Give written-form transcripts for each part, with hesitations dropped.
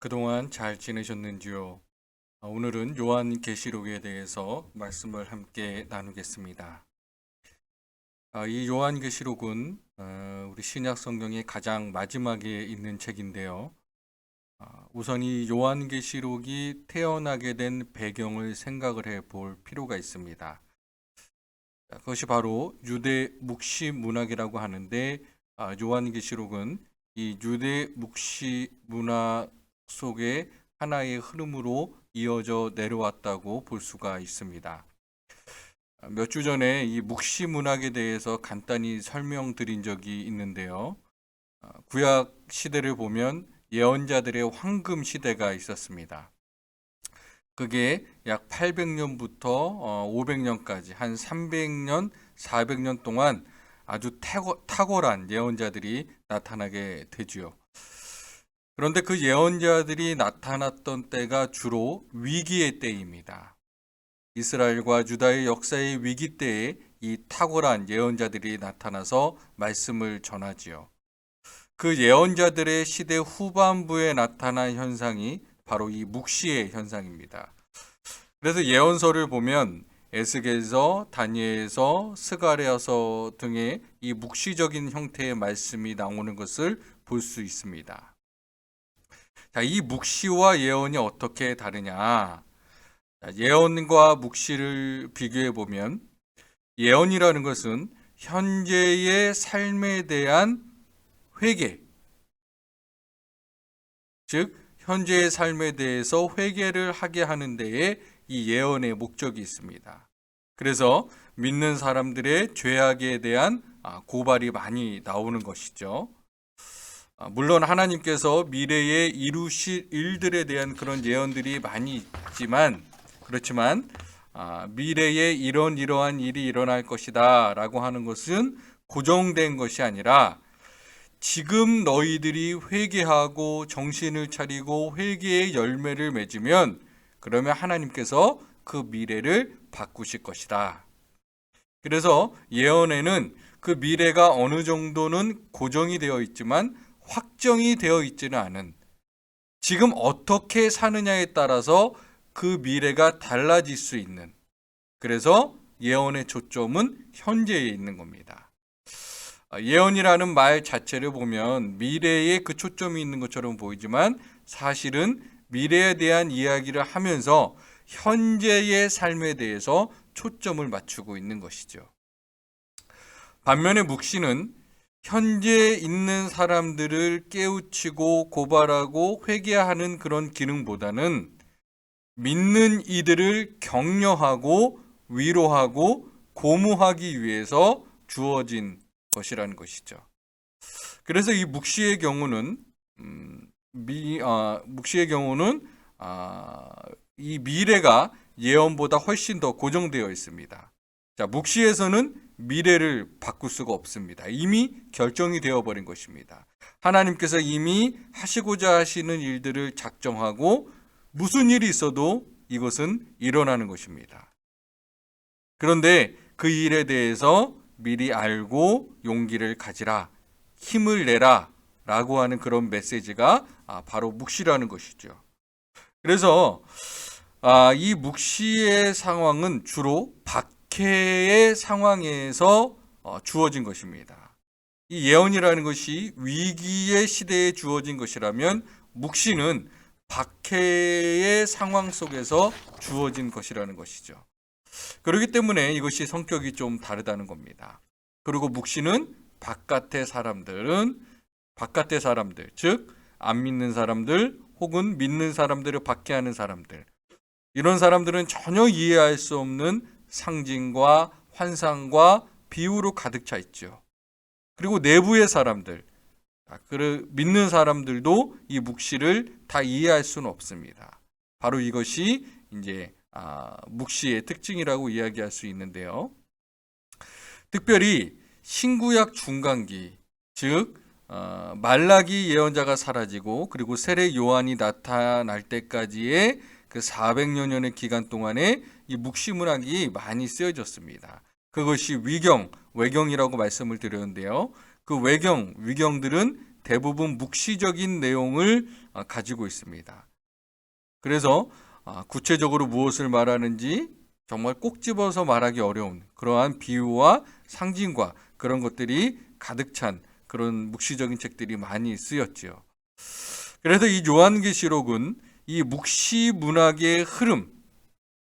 그동안 잘 지내셨는지요? 오늘은 요한계시록에 대해서 말씀을 함께 나누겠습니다. 이 요한계시록은 우리 신약 성경의 가장 마지막에 있는 책인데요. 우선 이 요한계시록이 태어나게 된 배경을 생각을 해 볼 필요가 있습니다. 그것이 바로 유대 묵시 문학이라고 하는데, 요한계시록은 이 유대 묵시 문화 속에 하나의 흐름으로 이어져 내려왔다고 볼 수가 있습니다. 몇 주 전에 이 묵시 문학에 대해서 간단히 설명드린 적이 있는데요. 구약 시대를 보면 예언자들의 황금 시대가 있었습니다. 그게 약 800년부터 500년까지 한 300년, 400년 동안 아주 탁월한 예언자들이 나타나게 되지요. 그런데 그 예언자들이 나타났던 때가 주로 위기의 때입니다. 이스라엘과 유다의 역사의 위기 때에 이 탁월한 예언자들이 나타나서 말씀을 전하지요. 그 예언자들의 시대 후반부에 나타난 현상이 바로 이 묵시의 현상입니다. 그래서 예언서를 보면 에스겔서, 다니엘서, 스가랴서 등의 이 묵시적인 형태의 말씀이 나오는 것을 볼 수 있습니다. 자, 이 묵시와 예언이 어떻게 다르냐? 예언과 묵시를 비교해 보면 예언이라는 것은 현재의 삶에 대한 회개, 즉 현재의 삶에 대해서 회개를 하게 하는 데에 이 예언의 목적이 있습니다. 그래서 믿는 사람들의 죄악에 대한 고발이 많이 나오는 것이죠. 물론 하나님께서 미래에 이루실 일들에 대한 그런 예언들이 많이 있지만, 그렇지만 미래에 이러한 일이 일어날 것이다 라고 하는 것은 고정된 것이 아니라 지금 너희들이 회개하고 정신을 차리고 회개의 열매를 맺으면 그러면 하나님께서 그 미래를 바꾸실 것이다. 그래서 예언에는 그 미래가 어느 정도는 고정이 되어 있지만 확정이 되어 있지는 않은, 지금 어떻게 사느냐에 따라서 그 미래가 달라질 수 있는, 그래서 예언의 초점은 현재에 있는 겁니다. 예언이라는 말 자체를 보면 미래에 그 초점이 있는 것처럼 보이지만 사실은 미래에 대한 이야기를 하면서 현재의 삶에 대해서 초점을 맞추고 있는 것이죠. 반면에 묵시는 현재에 있는 사람들을 깨우치고 고발하고 회개하는 그런 기능보다는 믿는 이들을 격려하고 위로하고 고무하기 위해서 주어진 것이라는 것이죠. 그래서 이 묵시의 경우는 이 미래가 예언보다 훨씬 더 고정되어 있습니다. 자, 묵시에서는 미래를 바꿀 수가 없습니다. 이미 결정이 되어버린 것입니다. 하나님께서 이미 하시고자 하시는 일들을 작정하고 무슨 일이 있어도 이것은 일어나는 것입니다. 그런데 그 일에 대해서 미리 알고 용기를 가지라, 힘을 내라 라고 하는 그런 메시지가 바로 묵시라는 것이죠. 그래서 이 묵시의 상황은 주로 박해의 상황에서 주어진 것입니다. 이 예언이라는 것이 위기의 시대에 주어진 것이라면 묵시는 박해의 상황 속에서 주어진 것이라는 것이죠. 그렇기 때문에 이것이 성격이 좀 다르다는 겁니다. 그리고 묵시는 바깥의 사람들, 즉 안 믿는 사람들 혹은 믿는 사람들을 박해하는 사람들, 이런 사람들은 전혀 이해할 수 없는 상징과 환상과 비유로 가득 차 있죠. 그리고 내부의 사람들, 믿는 사람들도 이 묵시를 다 이해할 수는 없습니다. 바로 이것이 이제 묵시의 특징이라고 이야기할 수 있는데요. 특별히 신구약 중간기, 즉 말라기 예언자가 사라지고 그리고 세례 요한이 나타날 때까지의 그 400여 년의 기간 동안에 이 묵시 문학이 많이 쓰여졌습니다. 그것이 외경이라고 말씀을 드렸는데요. 그 위경들은 대부분 묵시적인 내용을 가지고 있습니다. 그래서 구체적으로 무엇을 말하는지 정말 꼭 집어서 말하기 어려운 그러한 비유와 상징과 그런 것들이 가득 찬 그런 묵시적인 책들이 많이 쓰였지요. 그래서 이 요한계시록은 이 묵시 문학의 흐름,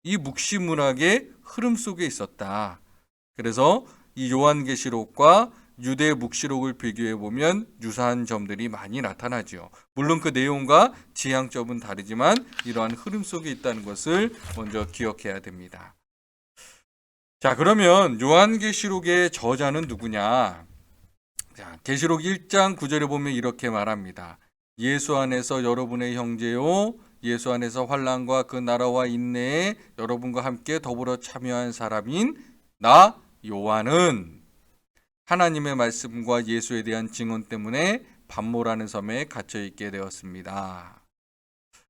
이 묵시 문학의 흐름 속에 있었다. 그래서 이 요한계시록과 유대 묵시록을 비교해 보면 유사한 점들이 많이 나타나죠. 물론 그 내용과 지향점은 다르지만 이러한 흐름 속에 있다는 것을 먼저 기억해야 됩니다. 자, 그러면 요한계시록의 저자는 누구냐? 자, 계시록 1장 9절에 보면 이렇게 말합니다. 예수 안에서 여러분의 형제요, 예수 안에서 환난과 그 나라와 인내에 여러분과 함께 더불어 참여한 사람인 나 요한은 하나님의 말씀과 예수에 대한 증언 때문에 pat모라는 섬에 갇혀 있게 되었습니다.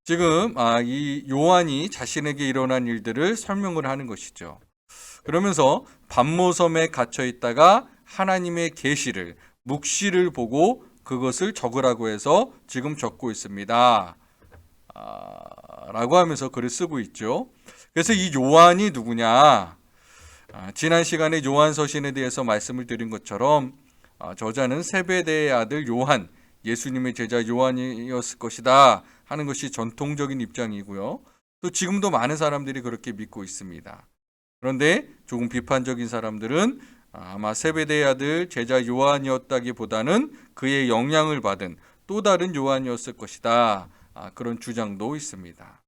지금 이 요한이 자신에게 일어난 일들을 설명을 하는 것이죠. 그러면서 pat모 섬에 갇혀 있다가 하나님의 계시를, 묵시를 보고 그것을 적으라고 해서 지금 적고 있습니다. 라고 하면서 글을 쓰고 있죠. 그래서 이 요한이 누구냐? 지난 시간에 요한 서신에 대해서 말씀을 드린 것처럼 저자는 세베대의 아들 요한, 예수님의 제자 요한이었을 것이다 하는 것이 전통적인 입장이고요. 또 지금도 많은 사람들이 그렇게 믿고 있습니다. 그런데 조금 비판적인 사람들은 아마 세베대의 아들 제자 요한이었다기보다는 그의 영향을 받은 또 다른 요한이었을 것이다. 그런 주장도 있습니다.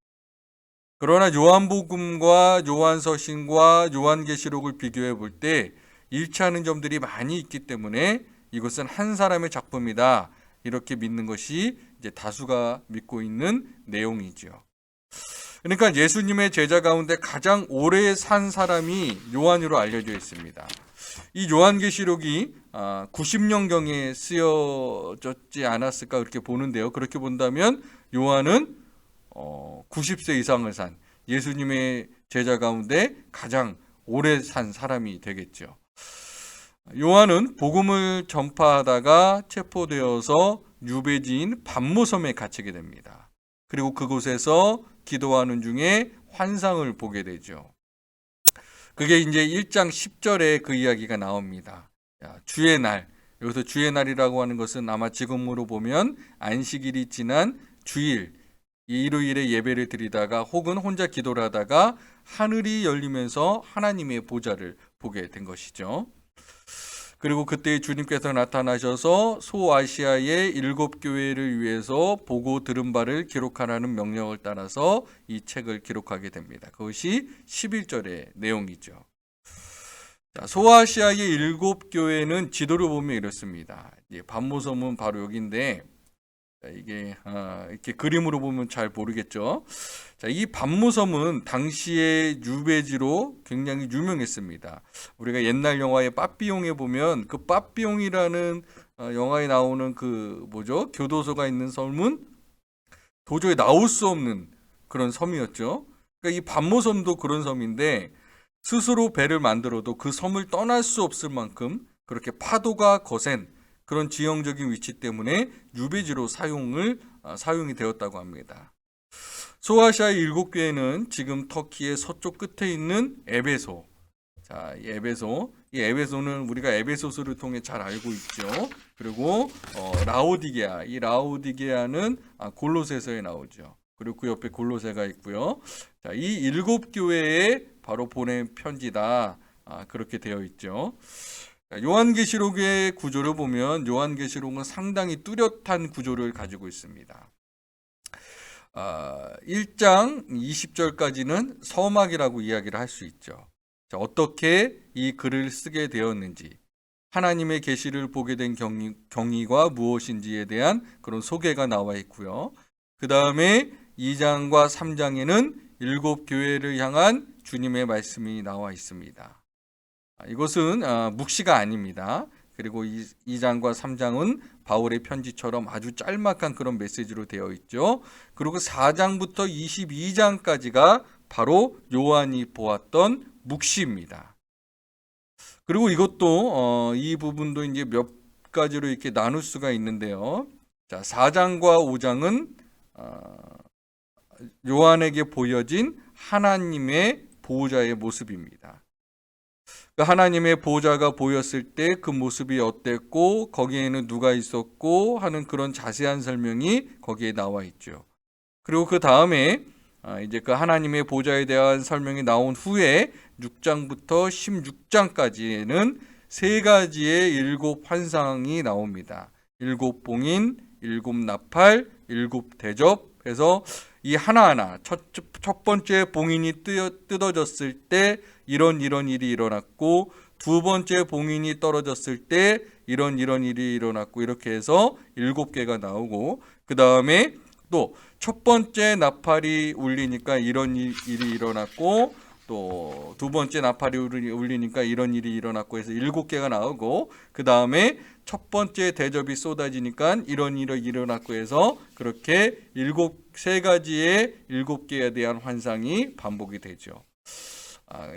그러나 요한복음과 요한서신과 요한계시록을 비교해 볼 때 일치하는 점들이 많이 있기 때문에 이것은 한 사람의 작품이다. 이렇게 믿는 것이 이제 다수가 믿고 있는 내용이죠. 그러니까 예수님의 제자 가운데 가장 오래 산 사람이 요한으로 알려져 있습니다. 이 요한계시록이 90년경에 쓰여졌지 않았을까 그렇게 보는데요. 그렇게 본다면 요한은 90세 이상을 산 예수님의 제자 가운데 가장 오래 산 사람이 되겠죠. 요한은 복음을 전파하다가 체포되어서 유배지인 pat모섬에 갇히게 됩니다. 그리고 그곳에서 기도하는 중에 환상을 보게 되죠. 그게 이제 1장 10절에 그 이야기가 나옵니다. 주의 날, 여기서 주의 날이라고 하는 것은 아마 지금으로 보면 안식일이 지난 주일, 일요일에 예배를 드리다가 혹은 혼자 기도를 하다가 하늘이 열리면서 하나님의 보좌를 보게 된 것이죠. 그리고 그때 주님께서 나타나셔서 소아시아의 7교회를 위해서 보고 들은 바를 기록하라는 명령을 따라서 이 책을 기록하게 됩니다. 그것이 11절의 내용이죠. 소아시아의 7교회는 지도를 보면 이렇습니다. pat모섬은 바로 여기인데 이게 이렇게 그림으로 보면 잘 모르겠죠. 자, 이 pat모섬은 당시의 유배지로 굉장히 유명했습니다. 우리가 옛날 영화의 빠삐용에 보면 그 빠삐용이라는 영화에 나오는 그 교도소가 있는 섬은 도저히 나올 수 없는 그런 섬이었죠. 그러니까 이 pat모섬도 그런 섬인데 스스로 배를 만들어도 그 섬을 떠날 수 없을 만큼 그렇게 파도가 거센 그런 지형적인 위치 때문에 유배지로 사용이 되었다고 합니다. 소아시아의 7교회는 지금 터키의 서쪽 끝에 있는 에베소. 자, 이 에베소는 우리가 에베소서를 통해 잘 알고 있죠. 그리고 라오디게아, 이 라오디게아는 골로새서에 나오죠. 그리고 그 옆에 골로새가 있고요. 자, 이 7교회에 바로 보낸 편지다. 그렇게 되어 있죠. 요한계시록의 구조를 보면 요한계시록은 상당히 뚜렷한 구조를 가지고 있습니다. 1장 20절까지는 서막이라고 이야기를 할 수 있죠. 자, 어떻게 이 글을 쓰게 되었는지, 하나님의 계시를 보게 된 경위가 무엇인지에 대한 그런 소개가 나와 있고요. 그 다음에 2장과 3장에는 7교회를 향한 주님의 말씀이 나와 있습니다. 이것은 묵시가 아닙니다. 그리고 2장과 3장은 바울의 편지처럼 아주 짤막한 그런 메시지로 되어 있죠. 그리고 4장부터 22장까지가 바로 요한이 보았던 묵시입니다. 그리고 이것도 이 부분도 이제 몇 가지로 이렇게 나눌 수가 있는데요. 자, 4장과 5장은 요한에게 보여진 하나님의 보호자의 모습입니다. 그 하나님의 보호자가 보였을 때 그 모습이 어땠고 거기에는 누가 있었고 하는 그런 자세한 설명이 거기에 나와 있죠. 그리고 그 다음에 이제 그 하나님의 보호자에 대한 설명이 나온 후에 6장부터 16장까지에는 세 가지의 7 환상이 나옵니다. 7 봉인, 7 나팔, 7 대접 해서 이 하나하나 첫 번째 봉인이 뜯어졌을 때 이런 일이 일어났고, 두 번째 봉인이 떨어졌을 때 이런 일이 일어났고, 이렇게 해서 7개가 나오고, 그 다음에 또 첫 번째 나팔이 울리니까 이런 일이 일어났고, 또 두 번째 나팔이 울리니까 이런 일이 일어났고 해서 7개가 나오고, 그 다음에 첫 번째 대접이 쏟아지니까 이런 일이 일어났고 해서 그렇게 세 가지의 7개에 대한 환상이 반복이 되죠.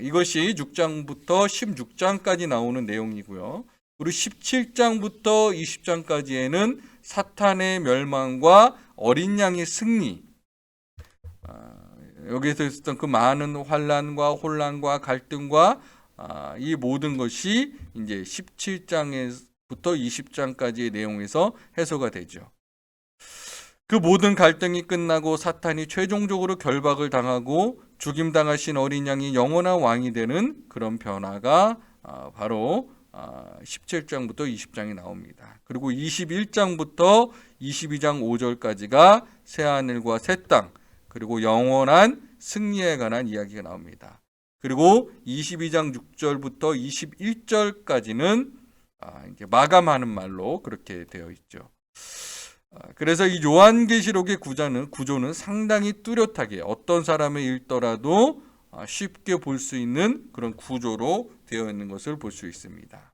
이것이 6장부터 16장까지 나오는 내용이고요. 그리고 17장부터 20장까지에는 사탄의 멸망과 어린 양의 승리, 여기에서 있었던 그 많은 환난과 혼란과 갈등과 이 모든 것이 이제 17장부터 20장까지의 내용에서 해소가 되죠. 그 모든 갈등이 끝나고 사탄이 최종적으로 결박을 당하고 죽임당하신 어린 양이 영원한 왕이 되는 그런 변화가 바로 17장부터 20장이 나옵니다. 그리고 21장부터 22장 5절까지가 새하늘과 새 땅, 그리고 영원한 승리에 관한 이야기가 나옵니다. 그리고 22장 6절부터 21절까지는 이제 마감하는 말로 그렇게 되어 있죠. 그래서 이 요한계시록의 구조는 상당히 뚜렷하게 어떤 사람의 읽더라도 쉽게 볼 수 있는 그런 구조로 되어 있는 것을 볼 수 있습니다.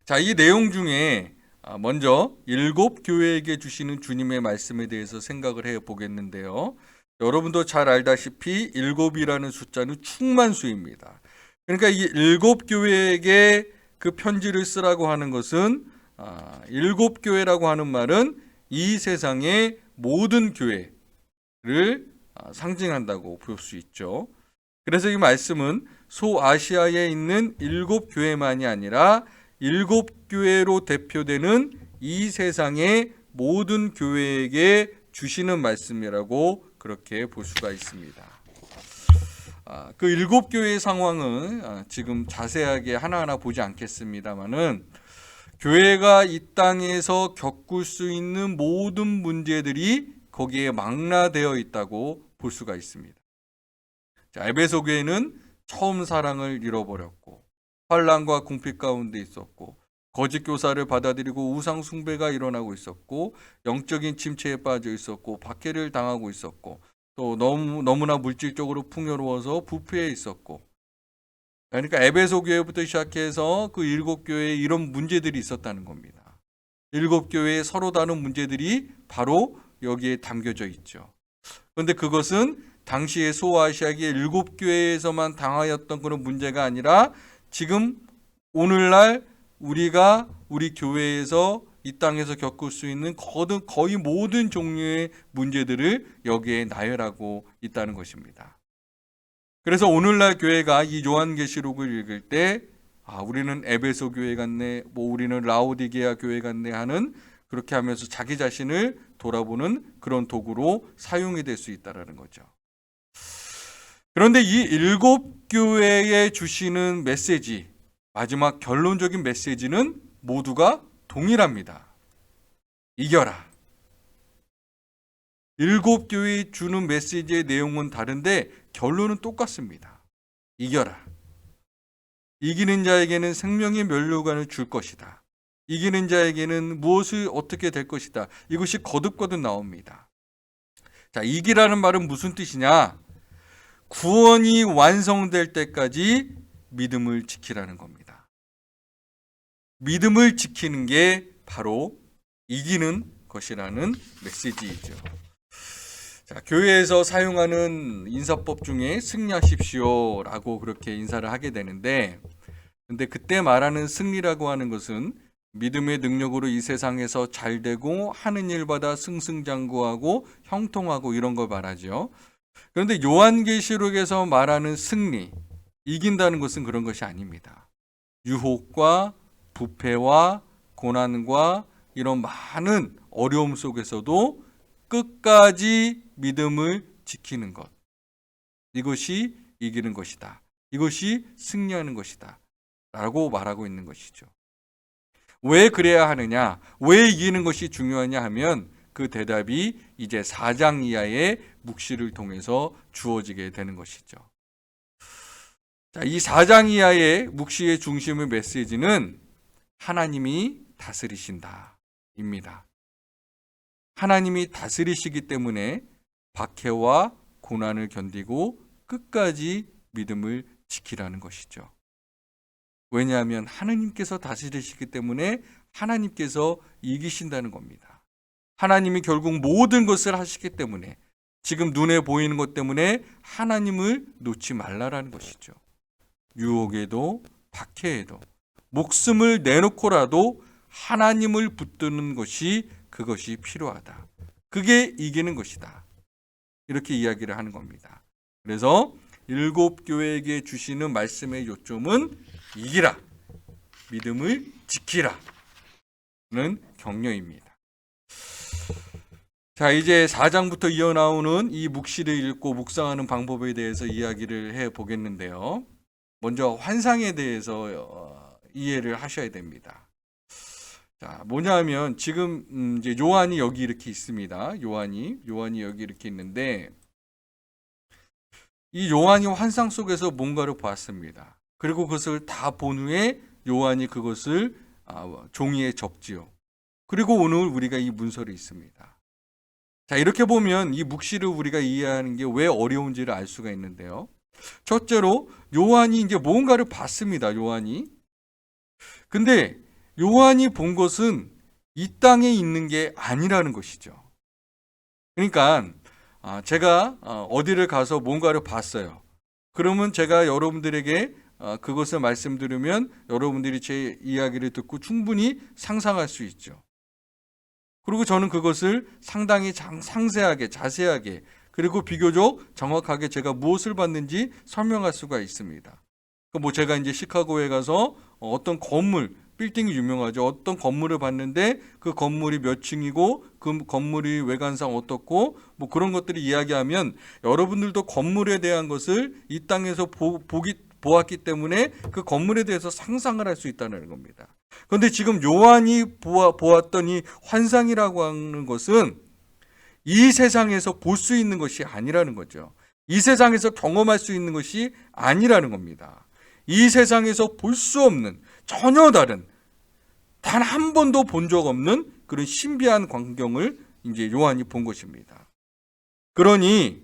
자, 이 내용 중에 먼저 7 교회에게 주시는 주님의 말씀에 대해서 생각을 해 보겠는데요. 여러분도 잘 알다시피 7이라는 숫자는 충만수입니다. 그러니까 이 7 교회에게 그 편지를 쓰라고 하는 것은 7 교회라고 하는 말은 이 세상의 모든 교회를 상징한다고 볼 수 있죠. 그래서 이 말씀은 소아시아에 있는 7 교회만이 아니라 7 교회로 대표되는 이 세상의 모든 교회에게 주시는 말씀이라고 그렇게 볼 수가 있습니다. 그 7 교회의 상황은 지금 자세하게 하나하나 보지 않겠습니다만은, 교회가 이 땅에서 겪을 수 있는 모든 문제들이 거기에 망라되어 있다고 볼 수가 있습니다. 자, 에베소 교회는 처음 사랑을 잃어버렸고, 환난과 궁핍 가운데 있었고, 거짓 교사를 받아들이고 우상 숭배가 일어나고 있었고, 영적인 침체에 빠져 있었고, 박해를 당하고 있었고, 또 너무나 물질적으로 풍요로워서 부패해 있었고, 그러니까 에베소 교회부터 시작해서 그 7 교회에 이런 문제들이 있었다는 겁니다. 7 교회에 서로 다른 문제들이 바로 여기에 담겨져 있죠. 그런데 그것은 당시의 소아시아의 7 교회에서만 당하였던 그런 문제가 아니라 지금 오늘날 우리 교회에서 이 땅에서 겪을 수 있는 거의 모든 종류의 문제들을 여기에 나열하고 있다는 것입니다. 그래서 오늘날 교회가 이 요한계시록을 읽을 때 우리는 에베소 교회 같네, 우리는 라오디게아 교회 같네 하는, 그렇게 하면서 자기 자신을 돌아보는 그런 도구로 사용이 될 수 있다는 거죠. 그런데 이 7 교회에 주시는 메시지, 마지막 결론적인 메시지는 모두가 동일합니다. 이겨라. 7 교회에 주는 메시지의 내용은 다른데 결론은 똑같습니다. 이겨라. 이기는 자에게는 생명의 면류관을 줄 것이다. 이기는 자에게는 무엇을 어떻게 될 것이다. 이것이 거듭거듭 나옵니다. 자, 이기라는 말은 무슨 뜻이냐? 구원이 완성될 때까지 믿음을 지키라는 겁니다. 믿음을 지키는 게 바로 이기는 것이라는 메시지이죠. 자, 교회에서 사용하는 인사법 중에 승리하십시오라고 그렇게 인사를 하게 되는데, 근데 그때 말하는 승리라고 하는 것은 믿음의 능력으로 이 세상에서 잘 되고 하는 일마다 승승장구하고 형통하고 이런 걸 말하죠. 그런데 요한계시록에서 말하는 승리, 이긴다는 것은 그런 것이 아닙니다. 유혹과 부패와 고난과 이런 많은 어려움 속에서도 끝까지 믿음을 지키는 것. 이것이 이기는 것이다. 이것이 승리하는 것이다. 라고 말하고 있는 것이죠. 왜 그래야 하느냐? 왜 이기는 것이 중요하냐 하면 그 대답이 이제 4장 이하의 묵시를 통해서 주어지게 되는 것이죠. 자, 이 4장 이하의 묵시의 중심의 메시지는 하나님이 다스리신다 입니다. 하나님이 다스리시기 때문에 박해와 고난을 견디고 끝까지 믿음을 지키라는 것이죠. 왜냐하면 하나님께서 다스리시기 때문에 하나님께서 이기신다는 겁니다. 하나님이 결국 모든 것을 하시기 때문에 지금 눈에 보이는 것 때문에 하나님을 놓지 말라라는 것이죠. 유혹에도 박해에도 목숨을 내놓고라도 하나님을 붙드는 것이 그것이 필요하다. 그게 이기는 것이다. 이렇게 이야기를 하는 겁니다. 그래서 7교회에게 주시는 말씀의 요점은 이기라, 믿음을 지키라는 격려입니다. 자, 이제 4장부터 이어나오는 이 묵시를 읽고 묵상하는 방법에 대해서 이야기를 해보겠는데요. 먼저 환상에 대해서 이해를 하셔야 됩니다. 자, 뭐냐면 지금 이제 요한이 여기 이렇게 있습니다. 요한이 여기 이렇게 있는데 이 요한이 환상 속에서 뭔가를 보았습니다. 그리고 그것을 다 본 후에 요한이 그것을 종이에 적지요. 그리고 오늘 우리가 이 문서를 있습니다. 자, 이렇게 보면 이 묵시를 우리가 이해하는 게 왜 어려운지를 알 수가 있는데요. 첫째로 요한이 이제 뭔가를 봤습니다. 요한이. 근데 요한이 본 것은 이 땅에 있는 게 아니라는 것이죠. 그러니까 제가 어디를 가서 뭔가를 봤어요. 그러면 제가 여러분들에게 그것을 말씀드리면 여러분들이 제 이야기를 듣고 충분히 상상할 수 있죠. 그리고 저는 그것을 상당히 상세하게 자세하게 그리고 비교적 정확하게 제가 무엇을 봤는지 설명할 수가 있습니다. 뭐 제가 이제 시카고에 가서 어떤 건물, 빌딩이 유명하죠. 어떤 건물을 봤는데 그 건물이 몇 층이고 그 건물이 외관상 어떻고 뭐 그런 것들을 이야기하면 여러분들도 건물에 대한 것을 이 땅에서 보았기 때문에 그 건물에 대해서 상상을 할 수 있다는 겁니다. 그런데 지금 요한이 보았던 이 환상이라고 하는 것은 이 세상에서 볼 수 있는 것이 아니라는 거죠. 이 세상에서 경험할 수 있는 것이 아니라는 겁니다. 이 세상에서 볼 수 없는 전혀 다른 단 한 번도 본 적 없는 그런 신비한 광경을 이제 요한이 본 것입니다. 그러니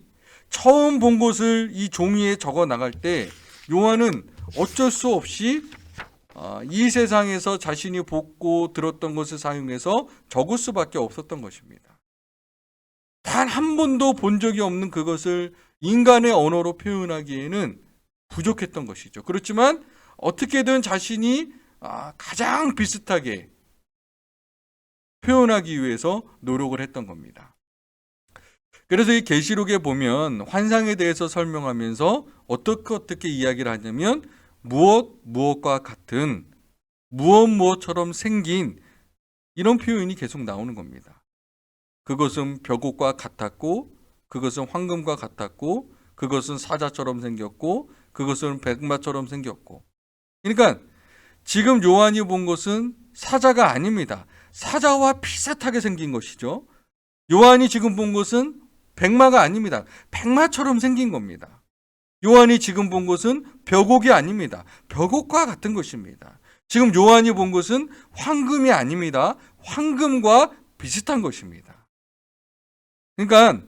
처음 본 것을 이 종이에 적어 나갈 때 요한은 어쩔 수 없이 이 세상에서 자신이 보고 들었던 것을 사용해서 적을 수밖에 없었던 것입니다. 단 한 번도 본 적이 없는 그것을 인간의 언어로 표현하기에는 부족했던 것이죠. 그렇지만 어떻게든 자신이 가장 비슷하게 표현하기 위해서 노력을 했던 겁니다. 그래서 이 계시록에 보면 환상에 대해서 설명하면서 어떻게 이야기를 하냐면 무엇과 같은 무엇처럼 생긴 이런 표현이 계속 나오는 겁니다. 그것은 벽옥과 같았고 그것은 황금과 같았고 그것은 사자처럼 생겼고 그것은 백마처럼 생겼고. 그러니까 지금 요한이 본 것은 사자가 아닙니다. 사자와 비슷하게 생긴 것이죠. 요한이 지금 본 것은 백마가 아닙니다. 백마처럼 생긴 겁니다. 요한이 지금 본 것은 벽옥이 아닙니다. 벽옥과 같은 것입니다. 지금 요한이 본 것은 황금이 아닙니다. 황금과 비슷한 것입니다. 그러니까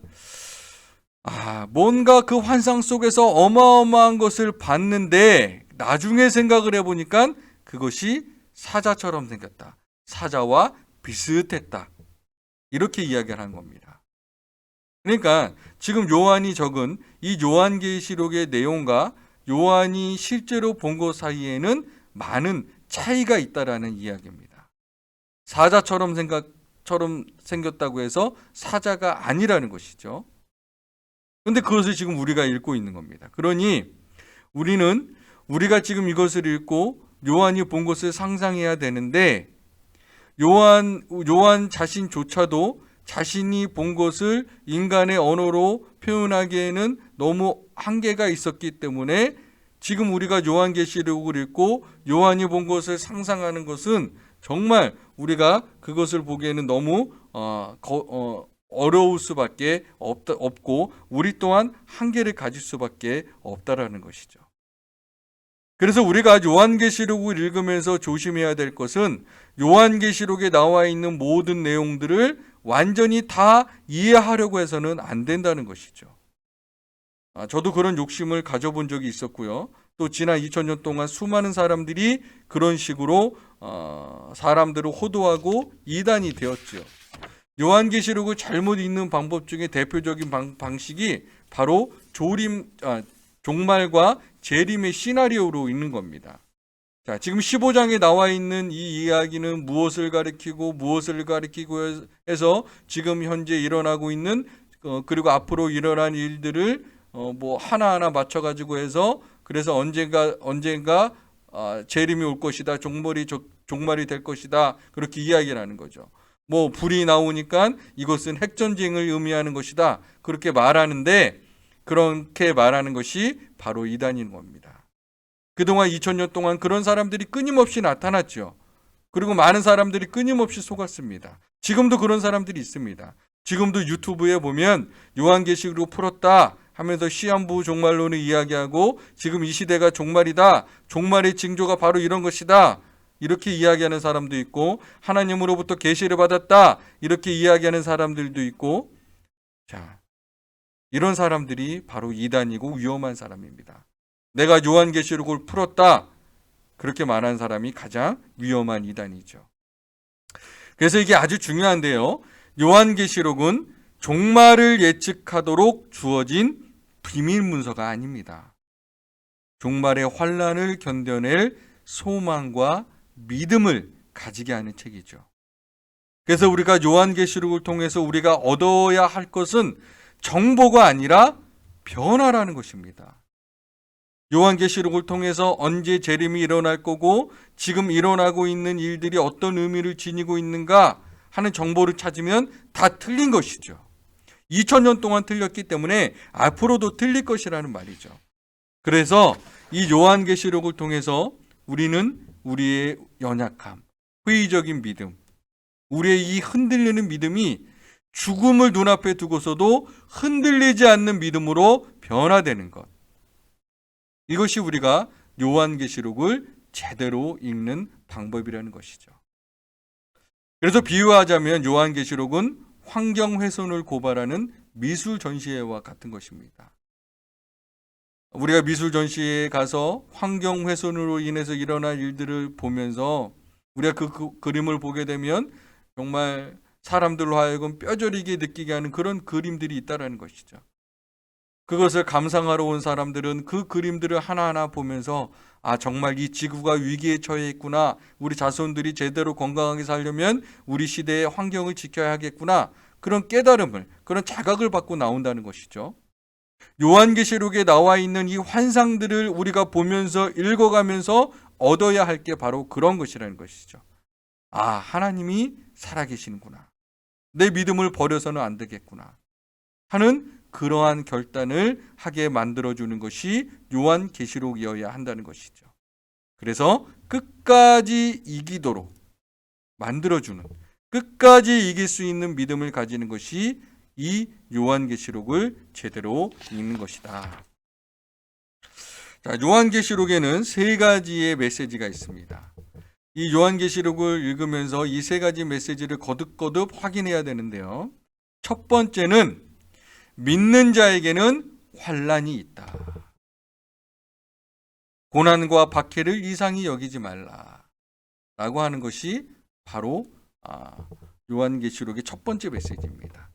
뭔가 그 환상 속에서 어마어마한 것을 봤는데 나중에 생각을 해보니까 그것이 사자처럼 생겼다. 사자와 비슷했다. 이렇게 이야기를 한 겁니다. 그러니까 지금 요한이 적은 이 요한계시록의 내용과 요한이 실제로 본 것 사이에는 많은 차이가 있다라는 이야기입니다. 사자처럼 생겼다고 해서 사자가 아니라는 것이죠. 그런데 그것을 지금 우리가 읽고 있는 겁니다. 그러니 우리가 지금 이것을 읽고 요한이 본 것을 상상해야 되는데, 요한 자신조차도 자신이 본 것을 인간의 언어로 표현하기에는 너무 한계가 있었기 때문에 지금 우리가 요한계시록을 읽고 요한이 본 것을 상상하는 것은 정말 우리가 그것을 보기에는 너무 어려울 수밖에 없고 우리 또한 한계를 가질 수밖에 없다라는 것이죠. 그래서 우리가 요한계시록을 읽으면서 조심해야 될 것은 요한계시록에 나와 있는 모든 내용들을 완전히 다 이해하려고 해서는 안 된다는 것이죠. 저도 그런 욕심을 가져본 적이 있었고요. 또 지난 2000년 동안 수많은 사람들이 그런 식으로 사람들을 호도하고 이단이 되었죠. 요한계시록을 잘못 읽는 방법 중에 대표적인 방식이 바로 종말과 재림의 시나리오로 읽는 겁니다. 자, 지금 15장에 나와 있는 이 이야기는 무엇을 가리키고 해서 지금 현재 일어나고 있는 그리고 앞으로 일어날 일들을 하나하나 맞춰가지고 해서 그래서 언젠가 재림이 올 것이다, 종말이 될 것이다, 그렇게 이야기를 하는 거죠. 불이 나오니까 이것은 핵전쟁을 의미하는 것이다, 그렇게 말하는데 그렇게 말하는 것이 바로 이단인 겁니다. 그동안 2000년 동안 그런 사람들이 끊임없이 나타났죠. 그리고 많은 사람들이 끊임없이 속았습니다. 지금도 그런 사람들이 있습니다. 지금도 유튜브에 보면 요한계시록으로 풀었다 하면서 시한부 종말론을 이야기하고 지금 이 시대가 종말이다, 종말의 징조가 바로 이런 것이다, 이렇게 이야기하는 사람도 있고, 하나님으로부터 계시를 받았다, 이렇게 이야기하는 사람들도 있고, 자, 이런 사람들이 바로 이단이고 위험한 사람입니다. 내가 요한계시록을 풀었다, 그렇게 말하는 사람이 가장 위험한 이단이죠. 그래서 이게 아주 중요한데요. 요한계시록은 종말을 예측하도록 주어진 비밀 문서가 아닙니다. 종말의 환난을 견뎌낼 소망과 믿음을 가지게 하는 책이죠. 그래서 우리가 요한계시록을 통해서 우리가 얻어야 할 것은 정보가 아니라 변화라는 것입니다. 요한계시록을 통해서 언제 재림이 일어날 거고 지금 일어나고 있는 일들이 어떤 의미를 지니고 있는가 하는 정보를 찾으면 다 틀린 것이죠. 2000년 동안 틀렸기 때문에 앞으로도 틀릴 것이라는 말이죠. 그래서 이 요한계시록을 통해서 우리는 우리의 연약함, 회의적인 믿음, 우리의 이 흔들리는 믿음이 죽음을 눈앞에 두고서도 흔들리지 않는 믿음으로 변화되는 것, 이것이 우리가 요한계시록을 제대로 읽는 방법이라는 것이죠. 그래서 비유하자면 요한계시록은 환경훼손을 고발하는 미술 전시회와 같은 것입니다. 우리가 미술 전시회에 가서 환경훼손으로 인해서 일어날 일들을 보면서 우리가 그 그림을 보게 되면 정말 사람들로 하여금 뼈저리게 느끼게 하는 그런 그림들이 있다는 것이죠. 그것을 감상하러 온 사람들은 그 그림들을 하나하나 보면서 정말 이 지구가 위기에 처해 있구나, 우리 자손들이 제대로 건강하게 살려면 우리 시대의 환경을 지켜야 하겠구나, 그런 깨달음을, 그런 자각을 받고 나온다는 것이죠. 요한계시록에 나와 있는 이 환상들을 우리가 보면서 읽어가면서 얻어야 할 게 바로 그런 것이라는 것이죠. 하나님이 살아계시는구나, 내 믿음을 버려서는 안 되겠구나 하는 그러한 결단을 하게 만들어주는 것이 요한계시록이어야 한다는 것이죠. 그래서 끝까지 이기도록 만들어주는, 끝까지 이길 수 있는 믿음을 가지는 것이 이 요한계시록을 제대로 읽는 것이다. 자, 요한계시록에는 세 가지의 메시지가 있습니다. 이 요한계시록을 읽으면서 이 세 가지 메시지를 거듭거듭 확인해야 되는데요. 첫 번째는 믿는 자에게는 환난이 있다. 고난과 박해를 이상히 여기지 말라 라고 하는 것이 바로 요한계시록의 첫 번째 메시지입니다.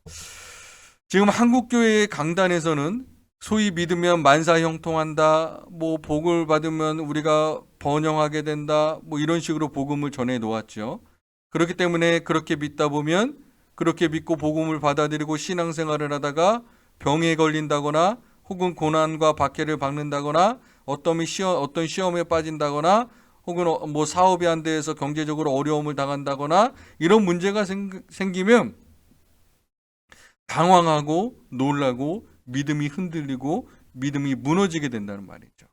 지금 한국교회의 강단에서는 소위 믿으면 만사형통한다, 복을 받으면 우리가 번영하게 된다, 이런 식으로 복음을 전해 놓았죠. 그렇기 때문에 그렇게 믿다 보면 그렇게 믿고 복음을 받아들이고 신앙생활을 하다가 병에 걸린다거나 혹은 고난과 박해를 받는다거나 어떤 시험에 빠진다거나 혹은 뭐 사업이 안 돼서 경제적으로 어려움을 당한다거나 이런 문제가 생기면 당황하고 놀라고 믿음이 흔들리고 믿음이 무너지게 된다는 말이죠.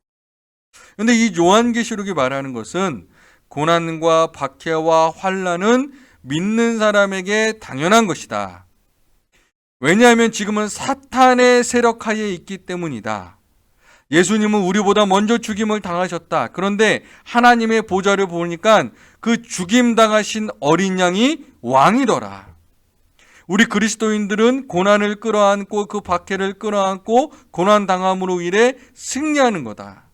그런데 이 요한계시록이 말하는 것은 고난과 박해와 환난은 믿는 사람에게 당연한 것이다. 왜냐하면 지금은 사탄의 세력 하에 있기 때문이다. 예수님은 우리보다 먼저 죽임을 당하셨다. 그런데 하나님의 보좌를 보니까 그 죽임 당하신 어린 양이 왕이더라. 우리 그리스도인들은 고난을 끌어안고 그 박해를 끌어안고 고난 당함으로 인해 승리하는 거다.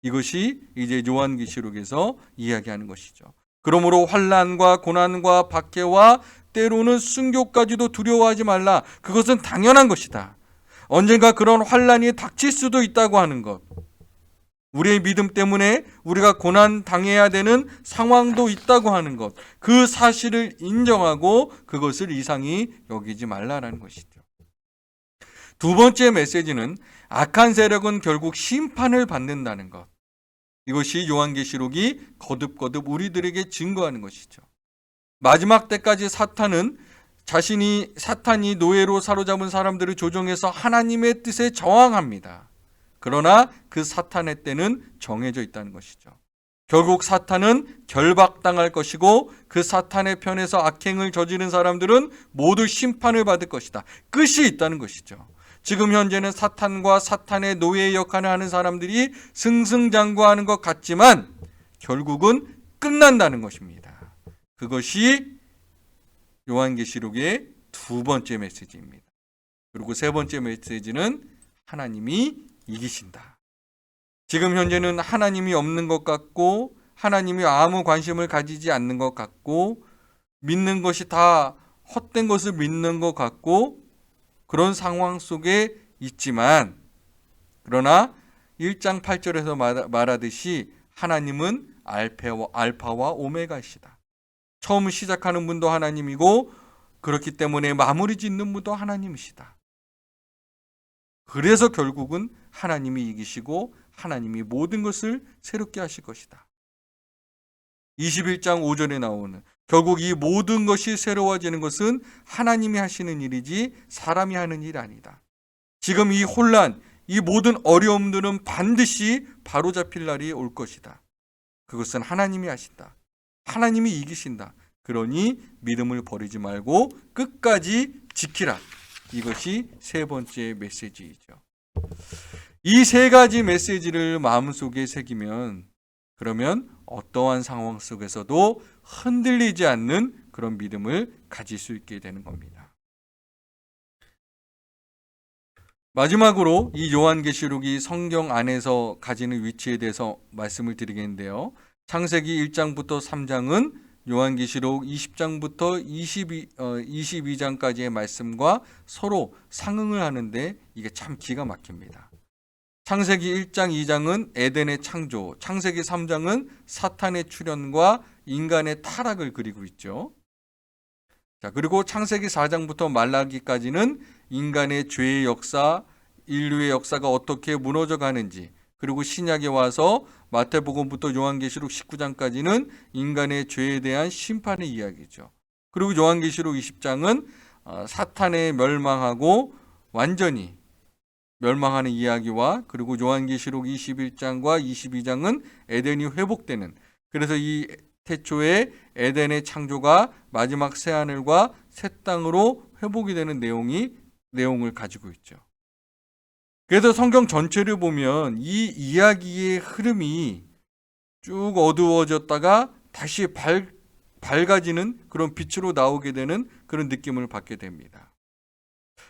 이것이 이제 요한계시록에서 이야기하는 것이죠. 그러므로 환난과 고난과 박해와 때로는 순교까지도 두려워하지 말라. 그것은 당연한 것이다. 언젠가 그런 환난이 닥칠 수도 있다고 하는 것. 우리의 믿음 때문에 우리가 고난 당해야 되는 상황도 있다고 하는 것. 그 사실을 인정하고 그것을 이상히 여기지 말라라는 것이죠. 두 번째 메시지는 악한 세력은 결국 심판을 받는다는 것. 이것이 요한계시록이 거듭거듭 우리들에게 증거하는 것이죠. 마지막 때까지 사탄이 노예로 사로잡은 사람들을 조종해서 하나님의 뜻에 저항합니다. 그러나 그 사탄의 때는 정해져 있다는 것이죠. 결국 사탄은 결박당할 것이고 그 사탄의 편에서 악행을 저지른 사람들은 모두 심판을 받을 것이다. 끝이 있다는 것이죠. 지금 현재는 사탄과 사탄의 노예 역할을 하는 사람들이 승승장구하는 것 같지만 결국은 끝난다는 것입니다. 그것이 요한계시록의 두 번째 메시지입니다. 그리고 세 번째 메시지는 하나님이 이기신다. 지금 현재는 하나님이 없는 것 같고 하나님이 아무 관심을 가지지 않는 것 같고 믿는 것이 다 헛된 것을 믿는 것 같고 그런 상황 속에 있지만 그러나 1장 8절에서 말하듯이 하나님은 알파와 오메가이시다. 처음 시작하는 분도 하나님이고 그렇기 때문에 마무리 짓는 분도 하나님이시다. 그래서 결국은 하나님이 이기시고 하나님이 모든 것을 새롭게 하실 것이다. 21장 5절에 나오는 결국 이 모든 것이 새로워지는 것은 하나님이 하시는 일이지 사람이 하는 일이 아니다. 지금 이 혼란, 이 모든 어려움들은 반드시 바로잡힐 날이 올 것이다. 그것은 하나님이 하신다. 하나님이 이기신다. 그러니 믿음을 버리지 말고 끝까지 지키라. 이것이 세 번째 메시지이죠. 이 세 가지 메시지를 마음속에 새기면 그러면 어떠한 상황 속에서도 흔들리지 않는 그런 믿음을 가질 수 있게 되는 겁니다. 마지막으로 이 요한계시록이 성경 안에서 가지는 위치에 대해서 말씀을 드리겠는데요. 창세기 1장부터 3장은 요한계시록 20장부터 22장까지의 말씀과 서로 상응을 하는데 이게 참 기가 막힙니다. 창세기 1장, 2장은 에덴의 창조, 창세기 3장은 사탄의 출현과 인간의 타락을 그리고 있죠. 자, 그리고 창세기 4장부터 말라기까지는 인간의 죄의 역사, 인류의 역사가 어떻게 무너져 가는지, 그리고 신약에 와서 마태복음부터 요한계시록 19장까지는 인간의 죄에 대한 심판의 이야기죠. 그리고 요한계시록 20장은 사탄의 멸망하고 완전히 멸망하는 이야기와 그리고 요한계시록 21장과 22장은 에덴이 회복되는, 그래서 이 태초에 에덴의 창조가 마지막 새하늘과 새 땅으로 회복이 되는 내용을 가지고 있죠. 그래서 성경 전체를 보면 이 이야기의 흐름이 쭉 어두워졌다가 다시 밝아지는 그런 빛으로 나오게 되는 그런 느낌을 받게 됩니다.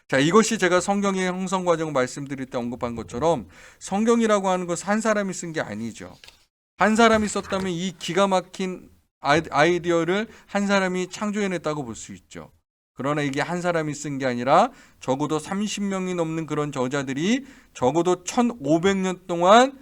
자, 이것이 제가 성경의 형성 과정 말씀드릴 때 언급한 것처럼 성경이라고 하는 것은 한 사람이 쓴 게 아니죠. 한 사람이 썼다면 이 기가 막힌 아이디어를 한 사람이 창조해냈다고 볼 수 있죠. 그러나 이게 한 사람이 쓴 게 아니라 적어도 30명이 넘는 그런 저자들이 적어도 1500년 동안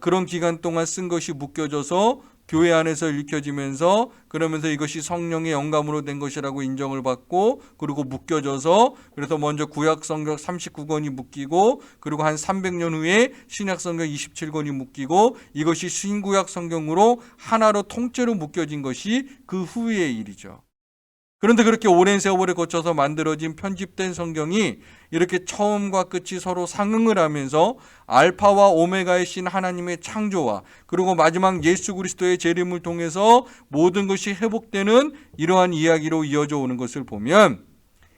그런 기간 동안 쓴 것이 묶여져서 교회 안에서 읽혀지면서 그러면서 이것이 성령의 영감으로 된 것이라고 인정을 받고 그리고 묶여져서 그래서 먼저 구약 성경 39권이 묶이고 그리고 한 300년 후에 신약 성경 27권이 묶이고 이것이 신구약 성경으로 하나로 통째로 묶여진 것이 그 후의 일이죠. 그런데 그렇게 오랜 세월에 거쳐서 만들어진 편집된 성경이 이렇게 처음과 끝이 서로 상응을 하면서 알파와 오메가의 신 하나님의 창조와 그리고 마지막 예수 그리스도의 재림을 통해서 모든 것이 회복되는 이러한 이야기로 이어져 오는 것을 보면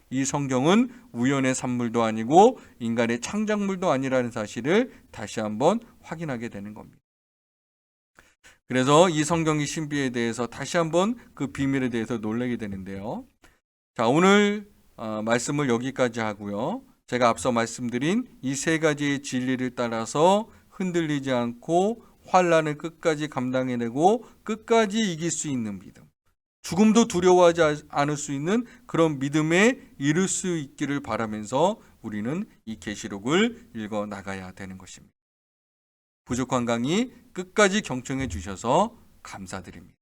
이 성경은 우연의 산물도 아니고 인간의 창작물도 아니라는 사실을 다시 한번 확인하게 되는 겁니다. 그래서 이 성경의 신비에 대해서 다시 한번 그 비밀에 대해서 놀라게 되는데요. 자, 오늘 말씀을 여기까지 하고요. 제가 앞서 말씀드린 이 세 가지의 진리를 따라서 흔들리지 않고 환난을 끝까지 감당해내고 끝까지 이길 수 있는 믿음, 죽음도 두려워하지 않을 수 있는 그런 믿음에 이를 수 있기를 바라면서 우리는 이 계시록을 읽어 나가야 되는 것입니다. 부족한 강의 끝까지 경청해 주셔서 감사드립니다.